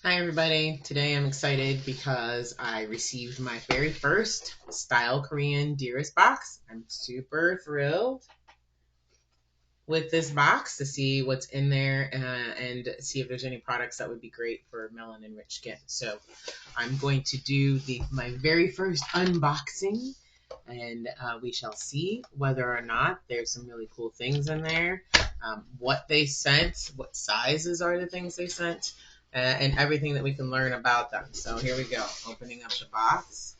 Hi everybody, today I'm excited because I received my very first Style Korean Dearest Box. I'm super thrilled with this box to see what's in there and see if there's any products that would be great for melanin rich skin. So I'm going to do my very first unboxing and we shall see whether or not there's some really cool things in there, what they sent, what sizes are the things they sent, and everything that we can learn about them. So here we go, opening up the box.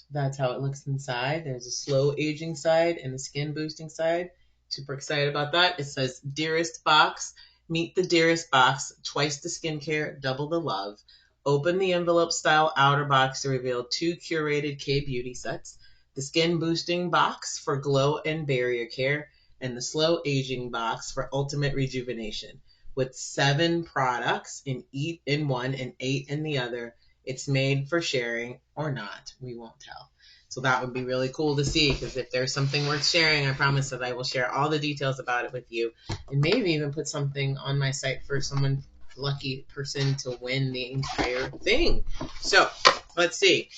That's how it looks inside. There's a slow aging side and a skin boosting side. Super excited about that. It says Dearest Box. Meet the Dearest Box. Twice the skincare, double the love. Open the envelope style outer box to reveal 2 curated K-beauty sets. The skin boosting box for glow and barrier care. And the slow aging box for ultimate rejuvenation. With 7 products in one and 8 in the other. It's made for sharing or not. We won't tell. So that would be really cool to see, because if there's something worth sharing, I promise that I will share all the details about it with you and maybe even put something on my site for someone lucky person to win the entire thing. So let's see.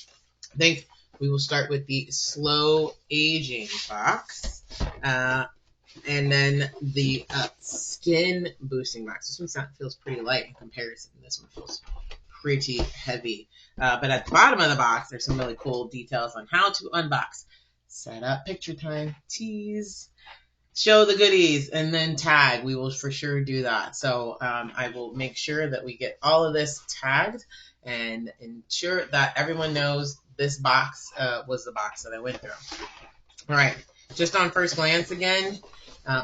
I think we will start with the slow aging box. And then the skin boosting box. This one feels pretty light in comparison. This one feels pretty heavy. But at the bottom of the box, there's some really cool details on how to unbox. Set up picture time, tease, show the goodies, and then tag. We will for sure do that. So I will make sure that we get all of this tagged and ensure that everyone knows this box was the box that I went through. All right, just on first glance again,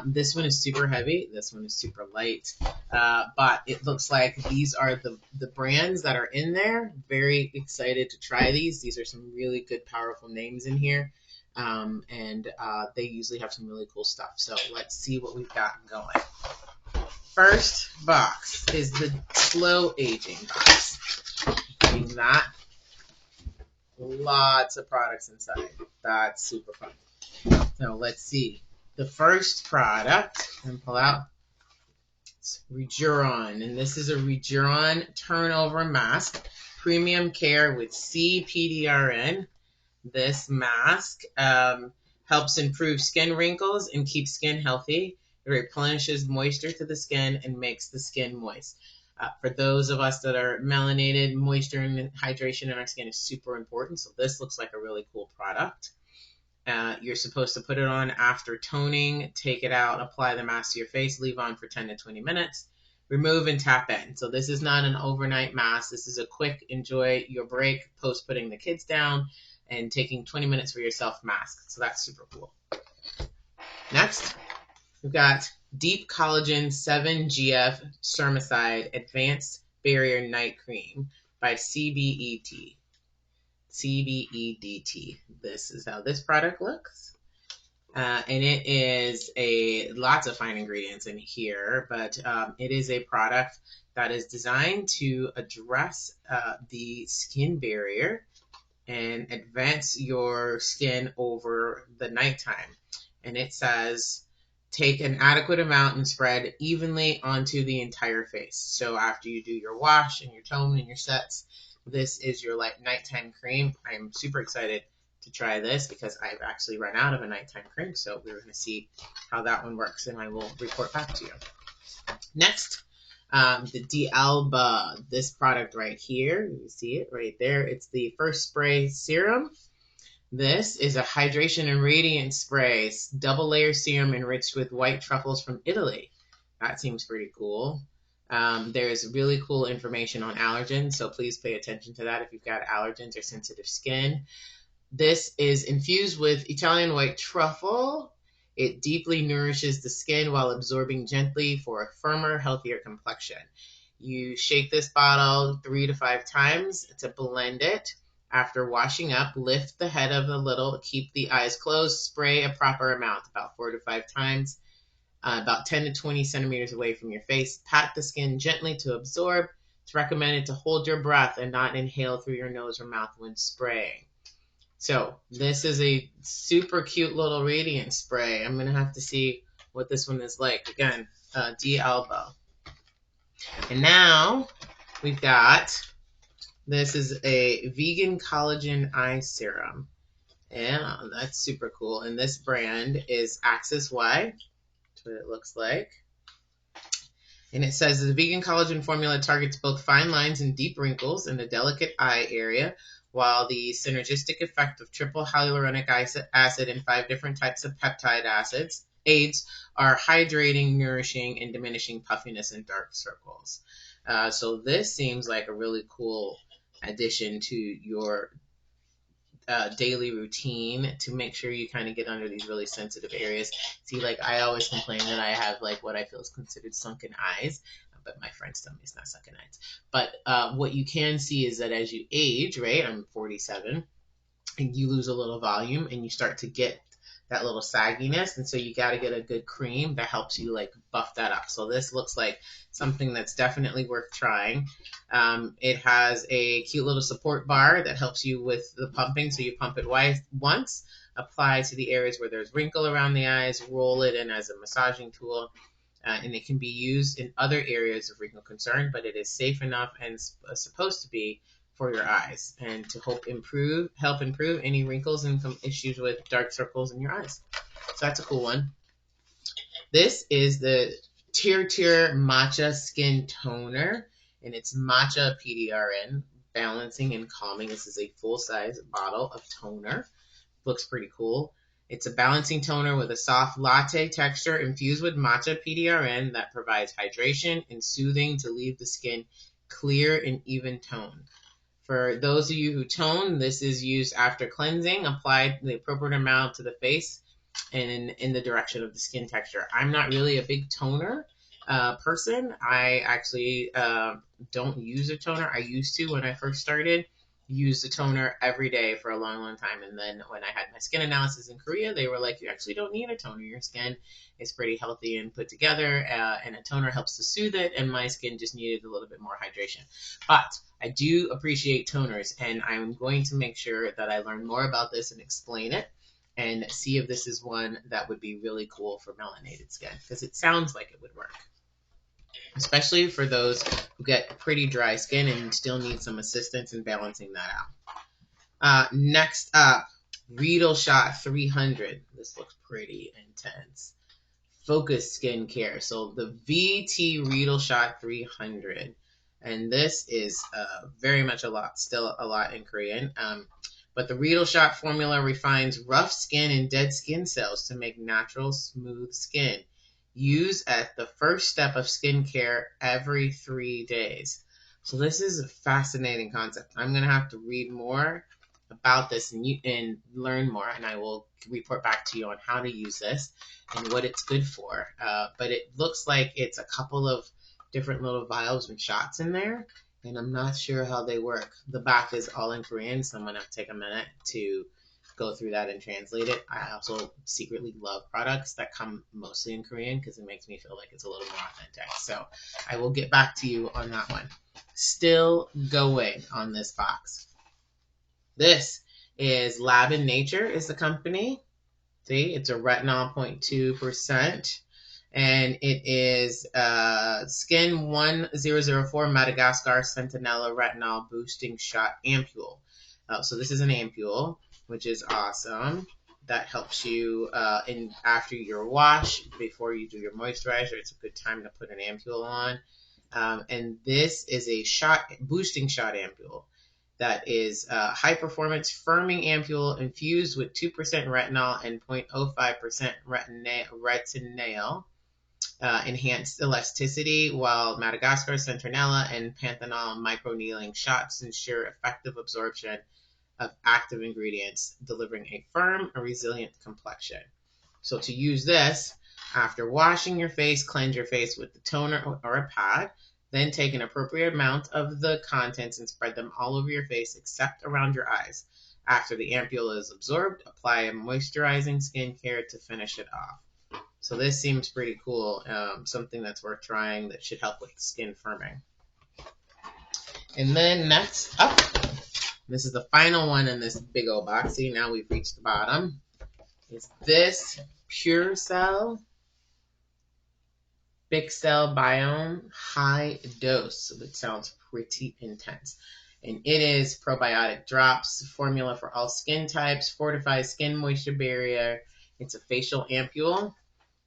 this one is super heavy. This one is super light. But it looks like these are the brands that are in there. Very excited to try these. These are some really good, powerful names in here. And they usually have some really cool stuff. So let's see what we've got going. First box is the slow aging box. Getting that. Lots of products inside. That's super fun. So let's see. The first product, and pull out, it's Rejuron, and this is a Rejuron turnover mask, premium care with CPDRN. This mask helps improve skin wrinkles and keep skin healthy. It replenishes moisture to the skin and makes the skin moist. For those of us that are melanated, moisture and hydration in our skin is super important, so this looks like a really cool product. You're supposed to put it on after toning, take it out, apply the mask to your face, leave on for 10 to 20 minutes, remove and tap in. So this is not an overnight mask. This is a quick enjoy your break post putting the kids down and taking 20 minutes for yourself mask. So that's super cool. Next, we've got Deep Collagen 7GF Spermicide Advanced Barrier Night Cream by CBET. CBEDT. This is how this product looks. And it is lots of fine ingredients in here, but it is a product that is designed to address the skin barrier and advance your skin over the nighttime. And it says, take an adequate amount and spread evenly onto the entire face. So after you do your wash and your tone and your sets, this is your nighttime cream. I'm super excited to try this because I've actually run out of a nighttime cream. So we're going to see how that one works and I will report back to you. Next, the D'Alba, this product right here. You see it right there. It's the First Spray Serum. This is a hydration and radiance spray, double layer serum enriched with white truffles from Italy. That seems pretty cool. There's really cool information on allergens, so please pay attention to that if you've got allergens or sensitive skin. This is infused with Italian white truffle. It deeply nourishes the skin while absorbing gently for a firmer, healthier complexion. You shake this bottle 3 to 5 times to blend it. After washing up, lift the head of the little, keep the eyes closed, spray a proper amount, about 4 to 5 times. About 10 to 20 centimeters away from your face. Pat the skin gently to absorb. It's recommended to hold your breath and not inhale through your nose or mouth when spraying. So this is a super cute little radiance spray. I'm going to have to see what this one is like. Again, D'Alba. And now we've got, this is a vegan collagen eye serum. Yeah, that's super cool. And this brand is Axis Y. That's what it looks like. And it says the vegan collagen formula targets both fine lines and deep wrinkles in the delicate eye area, while the synergistic effect of triple hyaluronic acid and 5 different types of peptide aids are hydrating, nourishing, and diminishing puffiness and dark circles. So this seems like a really cool addition to your daily routine to make sure you kind of get under these really sensitive areas. See, like I always complain that I have like what I feel is considered sunken eyes, but my friends tell me it's not sunken eyes. But what you can see is that as you age, right? I'm 47, and you lose a little volume and you start to get that little sagginess, and so you got to get a good cream that helps you like buff that up. So this looks like something that's definitely worth trying. It has a cute little support bar that helps you with the pumping, so you pump it once, apply to the areas where there's wrinkle around the eyes, roll it in as a massaging tool, and it can be used in other areas of wrinkle concern, but it is safe enough and supposed to be for your eyes and to help improve any wrinkles and some issues with dark circles in your eyes. So that's a cool one. This is the Tier Matcha Skin Toner, and it's Matcha PDRN, balancing and calming. This is a full-size bottle of toner. Looks pretty cool. It's a balancing toner with a soft latte texture infused with matcha PDRN that provides hydration and soothing to leave the skin clear and even tone. For those of you who tone, this is used after cleansing. Apply the appropriate amount to the face and in the direction of the skin texture. I'm not really a big toner person. I actually don't use a toner. I used to when I first started. Use the toner every day for a long time. And then when I had my skin analysis in Korea, they were like, you actually don't need a toner. Your skin is pretty healthy and put together, and a toner helps to soothe it. And my skin just needed a little bit more hydration. But I do appreciate toners, and I'm going to make sure that I learn more about this and explain it and see if this is one that would be really cool for melanated skin, because it sounds like it would work, especially for those who get pretty dry skin and still need some assistance in balancing that out. Next up, Riedel Shot 300. This looks pretty intense. Focus skincare. So the VT Riedel Shot 300. And this is very much still a lot in Korean. But the Riedel Shot formula refines rough skin and dead skin cells to make natural, smooth skin. Use at the first step of skincare every 3 days. So this is a fascinating concept. I'm going to have to read more about this and learn more, and I will report back to you on how to use this and what it's good for. But it looks like it's a couple of different little vials and shots in there, and I'm not sure how they work. The back is all in Korean, so I'm going to take a minute to go through that and translate it. I also secretly love products that come mostly in Korean because it makes me feel like it's a little more authentic. So I will get back to you on that one. Still going on this box. This is Lab in Nature is the company. See, it's a retinol 0.2%. And it is Skin 1004 Madagascar Centinela Retinol Boosting Shot Ampule. So this is an ampule, which is awesome. That helps you after your wash, before you do your moisturizer. It's a good time to put an ampule on. And this is a boosting shot ampule. That is high performance firming ampule infused with 2% retinol and 0.05% retinol. Enhanced elasticity, while Madagascar Centinela and Panthenol microneedling shots ensure effective absorption of active ingredients, delivering a firm and resilient complexion. So to use this, after washing your face, cleanse your face with the toner or a pad, then take an appropriate amount of the contents and spread them all over your face except around your eyes. After the ampule is absorbed, apply a moisturizing skincare to finish it off. So this seems pretty cool, something that's worth trying that should help with skin firming. And then next up, this is the final one in this big old box. See, now we've reached the bottom. Is this Pure Cell Big Cell Biome High Dose, which sounds pretty intense. And it is probiotic drops, formula for all skin types, fortifies skin moisture barrier. It's a facial ampule.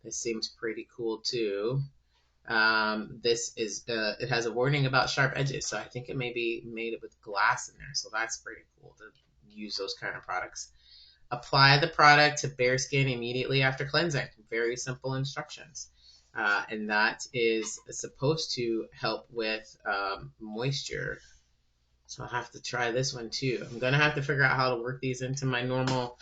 This seems pretty cool too. This is it has a warning about sharp edges, so I think it may be made with glass in there. So that's pretty cool to use those kind of products. Apply the product to bare skin immediately after cleansing. Very simple instructions. And that is supposed to help with moisture. So I'll have to try this one too. I'm going to have to figure out how to work these into my normal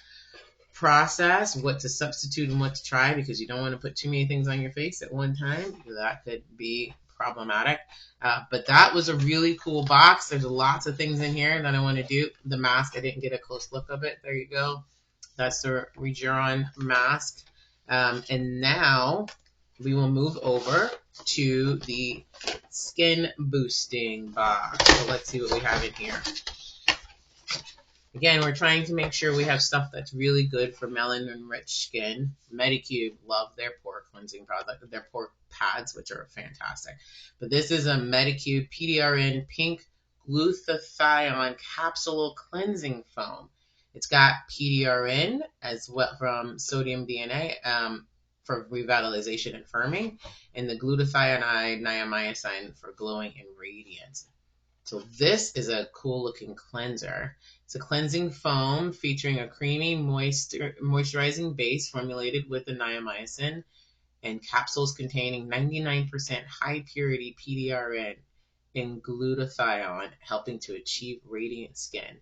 process, what to substitute and what to try, because you don't want to put too many things on your face at one time. That could be problematic. But that was a really cool box. There's lots of things in here that I want to do. The mask, I didn't get a close look of it. There you go. That's the Regeron mask. And now we will move over to the skin boosting box. So let's see what we have in here. Again, we're trying to make sure we have stuff that's really good for melanin-rich skin. Medicube, love their pore cleansing product, their pore pads, which are fantastic. But this is a Medicube PDRN Pink Glutathione Capsule Cleansing Foam. It's got PDRN as well from sodium DNA for revitalization and firming, and the glutathione niamycin for glowing and radiance. So this is a cool looking cleanser. It's a cleansing foam featuring a creamy, moisturizing base formulated with the niamycin and capsules containing 99% high purity PDRN and glutathione, helping to achieve radiant skin.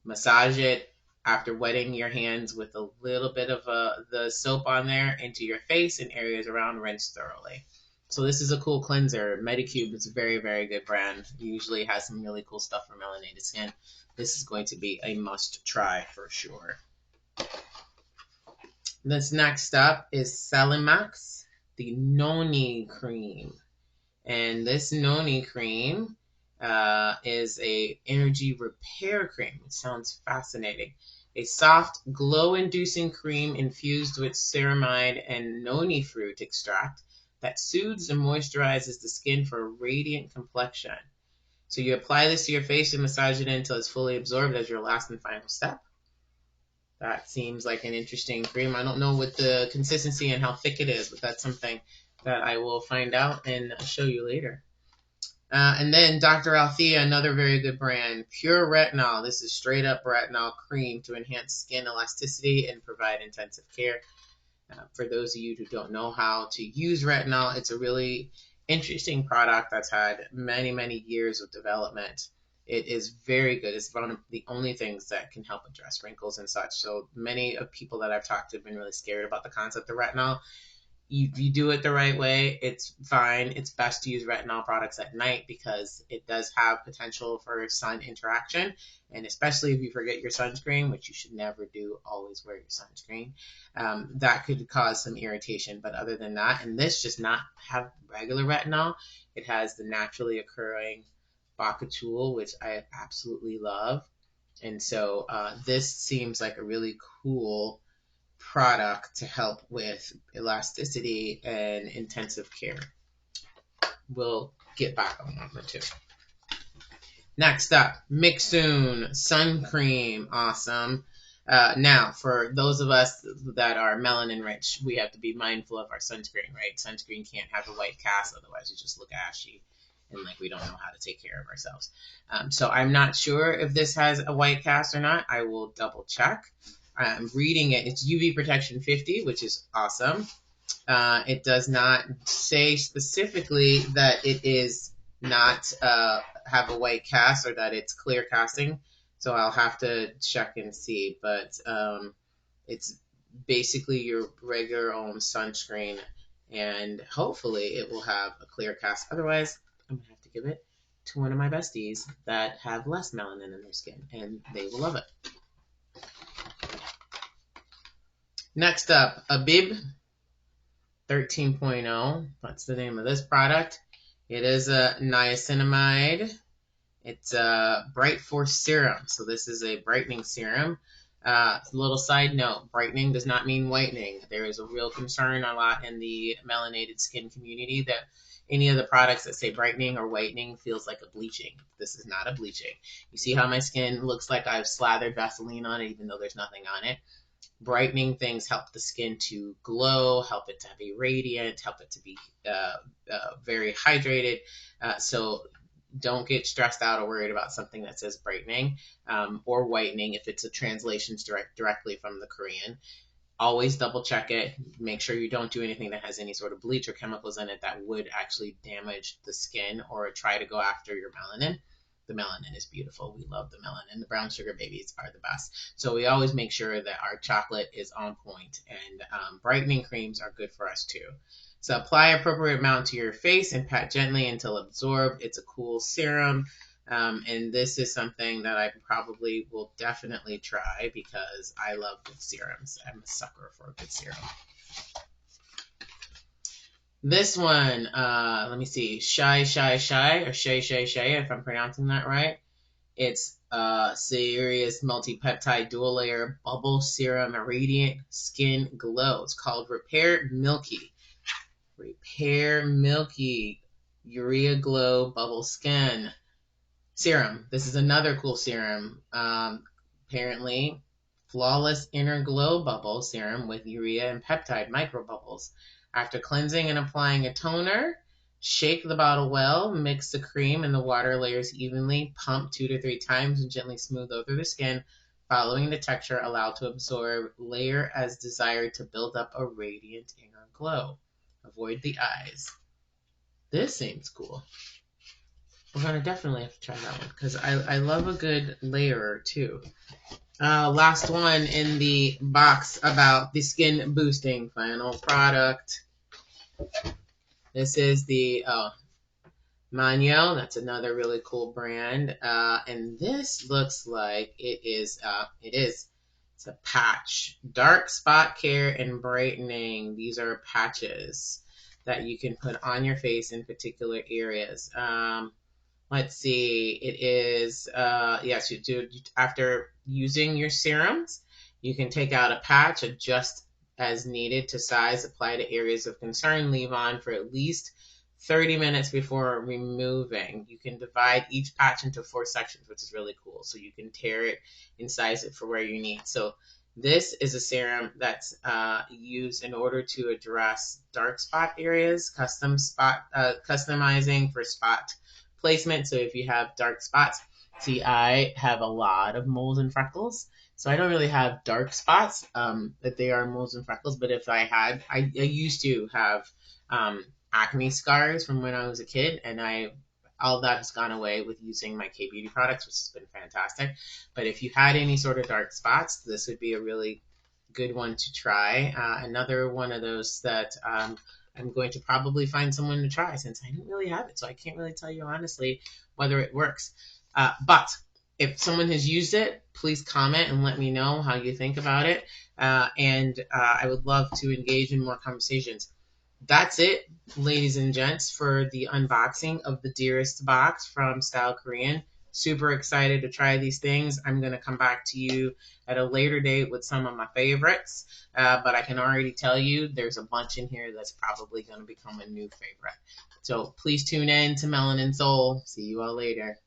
Massage it after wetting your hands with a little bit of the soap on there into your face and areas around. Rinse thoroughly. So this is a cool cleanser. Medicube is a very, very good brand. It usually has some really cool stuff for melanated skin. This is going to be a must try for sure. This next up is Celimax, the Noni cream. And this Noni cream is a energy repair cream. It sounds fascinating. A soft, glow-inducing cream infused with ceramide and noni fruit extract that soothes and moisturizes the skin for a radiant complexion. So you apply this to your face and massage it until it's fully absorbed as your last and final step. That seems like an interesting cream. I don't know what the consistency and how thick it is, but that's something that I will find out and show you later. And then Dr. Althea, another very good brand, Pure Retinol. This is straight up retinol cream to enhance skin elasticity and provide intensive care. For those of you who don't know how to use retinol, it's a really interesting product that's had many, many years of development. It is very good. It's one of the only things that can help address wrinkles and such. So many of people that I've talked to have been really scared about the concept of retinol. You do it the right way, it's fine. It's best to use retinol products at night because it does have potential for sun interaction. And especially if you forget your sunscreen, which you should never do, always wear your sunscreen. That could cause some irritation. But other than that, and this does not have regular retinol. It has the naturally occurring bakuchiol, which I absolutely love. And so this seems like a really cool product to help with elasticity and intensive care. We'll get back on that one too. Next up, Mixsoon Sun Cream. Awesome. Now, for those of us that are melanin rich, we have to be mindful of our sunscreen, right? Sunscreen can't have a white cast, otherwise we just look ashy and like we don't know how to take care of ourselves. So I'm not sure if this has a white cast or not. I will double check. I'm reading it. It's UV protection 50, which is awesome. It does not say specifically that it is not have a white cast or that it's clear casting. So I'll have to check and see. But it's basically your regular own sunscreen, and hopefully it will have a clear cast. Otherwise, I'm going to have to give it to one of my besties that have less melanin in their skin, and they will love it. Next up, Abib 13.0. That's the name of this product. It is a niacinamide. It's a Bright Force serum. So this is a brightening serum. Little side note, brightening does not mean whitening. There is a real concern a lot in the melanated skin community that any of the products that say brightening or whitening feels like a bleaching. This is not a bleaching. You see how my skin looks like I've slathered Vaseline on it even though there's nothing on it. Brightening things help the skin to glow, help it to be radiant, help it to be very hydrated. So don't get stressed out or worried about something that says brightening or whitening if it's a translation directly from the Korean. Always double check it. Make sure you don't do anything that has any sort of bleach or chemicals in it that would actually damage the skin or try to go after your melanin. The melanin is beautiful. We love the melanin. The brown sugar babies are the best. So we always make sure that our chocolate is on point, and brightening creams are good for us too. So apply appropriate amount to your face and pat gently until absorbed. It's a cool serum. And this is something that I probably will definitely try because I love good serums. I'm a sucker for a good serum. This one, let me see, Shy, if I'm pronouncing that right. It's serious multi-peptide dual layer bubble serum radiant skin glow. It's called Repair Milky. Repair Milky Urea Glow Bubble Skin Serum. This is another cool serum. Apparently, flawless inner glow bubble serum with urea and peptide micro bubbles. After cleansing and applying a toner, shake the bottle well, mix the cream and the water layers evenly, pump 2 to 3 times and gently smooth over the skin. Following the texture, allow to absorb, layer as desired to build up a radiant inner glow. Avoid the eyes. This seems cool. We're going to definitely have to try that one because I love a good layerer too. Last one in the box about the skin boosting final product. This is the Manyo. That's another really cool brand. And this looks like it's a patch. Dark spot care and brightening. These are patches that you can put on your face in particular areas. Let's see, it is, yes, you do, after using your serums, you can take out a patch, adjust as needed to size, apply to areas of concern, leave on for at least 30 minutes before removing. You can divide each patch into 4 sections, which is really cool. So you can tear it and size it for where you need. So this is a serum that's used in order to address dark spot areas, customizing for spot placement. So if you have dark spots, see, I have a lot of moles and freckles. So I don't really have dark spots, that they are moles and freckles. But if I had, I used to have acne scars from when I was a kid, and all that has gone away with using my K-Beauty products, which has been fantastic. But if you had any sort of dark spots, this would be a really good one to try. Another one of those that I'm going to probably find someone to try since I don't really have it. So I can't really tell you honestly whether it works. But if someone has used it, please comment and let me know how you think about it. And I would love to engage in more conversations. That's it, ladies and gents, for the unboxing of the Dearest Box from Style Korean. Super excited to try these things. I'm going to come back to you at a later date with some of my favorites, but I can already tell you there's a bunch in here that's probably going to become a new favorite. So please tune in to Melanin Soul. See you all later.